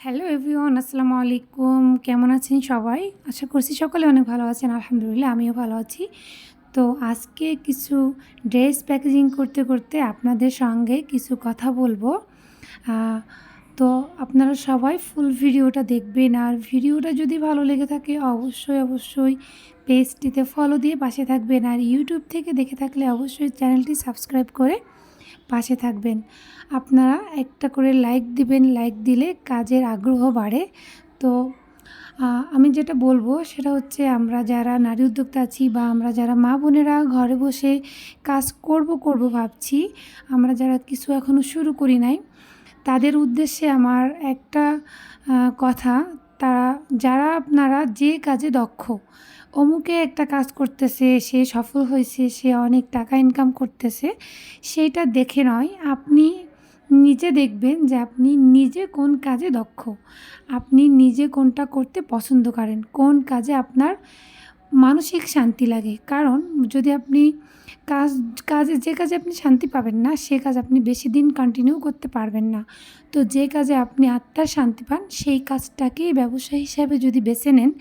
Hello everyone, আসসালামু আলাইকুম। কেমন আছেন সবাই? আশা করছি সকলে অনেক ভালো আছেন। আলহামদুলিল্লাহ আমিও ভালো আছি। তো আজকে কিছু ড্রেস প্যাকেজিং করতে করতে আপনাদের সঙ্গে কিছু কথা বলবো। তো আপনারা সবাই ফুল ভিডিওটা দেখবেন, আর ভিডিওটা যদি ভালো লেগে থাকে অবশ্যই পেজটিতে ফলো দিয়ে পাশে থাকবেন, আর ইউটিউব থেকে দেখে থাকলে অবশ্যই চ্যানেলটি সাবস্ক্রাইব করে পাশে থাকবেন। আপনারা একটা করে লাইক দিবেন, লাইক দিলে কাজের আগ্রহ বাড়ে। তো আমি যেটা বলবো সেটা হচ্ছে, আমরা যারা নারী উদ্যোক্তা আছি বা আমরা যারা মা বোনেরা ঘরে বসে কাজ করব ভাবছি, আমরা যারা কিছু এখনও শুরু করি নাই, তাদের উদ্দেশ্যে আমার একটা কথা, যারা আপনারা যে কাজে দক্ষ, অমুকে একটা কাজ করতেছে, সে সফল হয়েছে, সে অনেক টাকা ইনকাম করতেছে, সেইটা দেখে নয়, আপনি নিজে দেখবেন যে আপনি নিজে কোন কাজে দক্ষ, আপনি নিজে কোনটা করতে পছন্দ করেন, কোন কাজে আপনার মানসিক শান্তি লাগে। কারণ যদি আপনি যে কাজে আপনি শান্তি পাবেন না, সে কাজ আপনি বেশি দিন কন্টিনিউ করতে পারবেন না। তো যে কাজে আপনি আত্মার শান্তি পান, সেই কাজটাকেই ব্যবসা হিসাবে যদি বেছে নেন,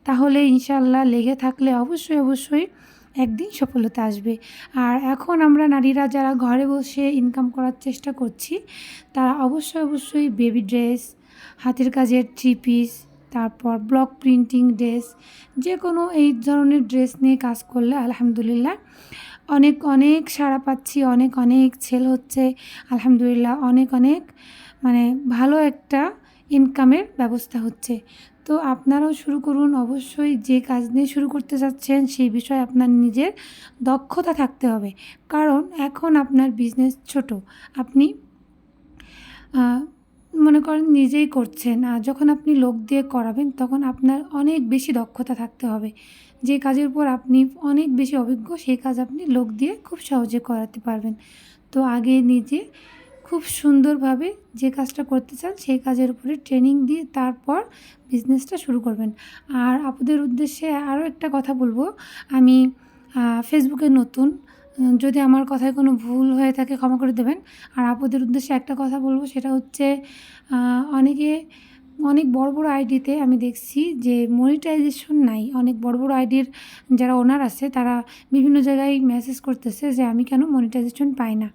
তাহলে ইনশাআল্লাহ লেগে থাকলে অবশ্যই একদিন সফলতা আসবে। আর এখন আমরা নারীরা যারা ঘরে বসে ইনকাম করার চেষ্টা করছি, তারা অবশ্যই বেবি ড্রেস, হাতের কাজের 3 পিস, তারপর ব্লক প্রিন্টিং ড্রেস, যে কোনো এই ধরনের ড্রেস নিয়ে কাজ করলে আলহামদুলিল্লাহ অনেক সাড়া পাচ্ছি, অনেক সেল হচ্ছে আলহামদুলিল্লাহ, অনেক মানে ভালো একটা ইনকামের ব্যবস্থা হচ্ছে। তো আপনারাও শুরু করুন। অবশ্যই যে কাজ নিয়ে শুরু করতে চাচ্ছেন সেই বিষয়ে আপনার নিজের দক্ষতা থাকতে হবে। কারণ এখন আপনার বিজনেস ছোট, আপনি মনে করেন নিজেই করছেন, আর যখন আপনি লোক দিয়ে করাবেন তখন আপনার অনেক বেশি দক্ষতা থাকতে হবে। যে কাজের উপর আপনি অনেক বেশি অভিজ্ঞ, সেই কাজ আপনি লোক দিয়ে খুব সহজে করাতে পারবেন। তো আগে নিজে খুব সুন্দরভাবে যে কাজটা করতে চান সেই কাজের উপরে ট্রেনিং দিয়ে তারপর বিজনেসটা শুরু করবেন। আর আপনাদের উদ্দেশ্যে আরও একটা কথা বলবো, আমি ফেসবুকে নতুন, যদি আমার কথায় কোনো ভুল হয়ে থাকে ক্ষমা করে দেবেন। আর আপনাদের উদ্দেশ্যে একটা কথা বলবো, সেটা হচ্ছে অনেক বড় আইডিতে আমি দেখছি যে মনিটাইজেশন নাই। অনেক বড় আইডির যারা ওনার আছে তারা বিভিন্ন জায়গায় মেসেজ করতেছে যে আমি কেন মনিটাইজেশন পাই না।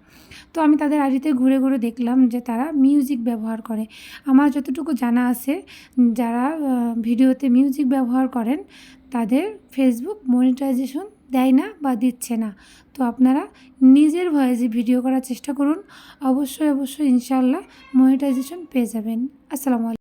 তো আমি তাদের আইডিতে ঘুরে দেখলাম যে তারা মিউজিক ব্যবহার করে। আমার যতটুকু জানা আছে, যারা ভিডিওতে মিউজিক ব্যবহার করেন তাদের ফেসবুক মনিটাইজেশন দেয় না বা দিচ্ছে না। তো আপনারা নিজের ভয়েসে ভিডিও করার চেষ্টা করুন, অবশ্যই ইনশাআল্লাহ মনিটাইজেশন পেয়ে যাবেন। আসসালামু আলাইকুম।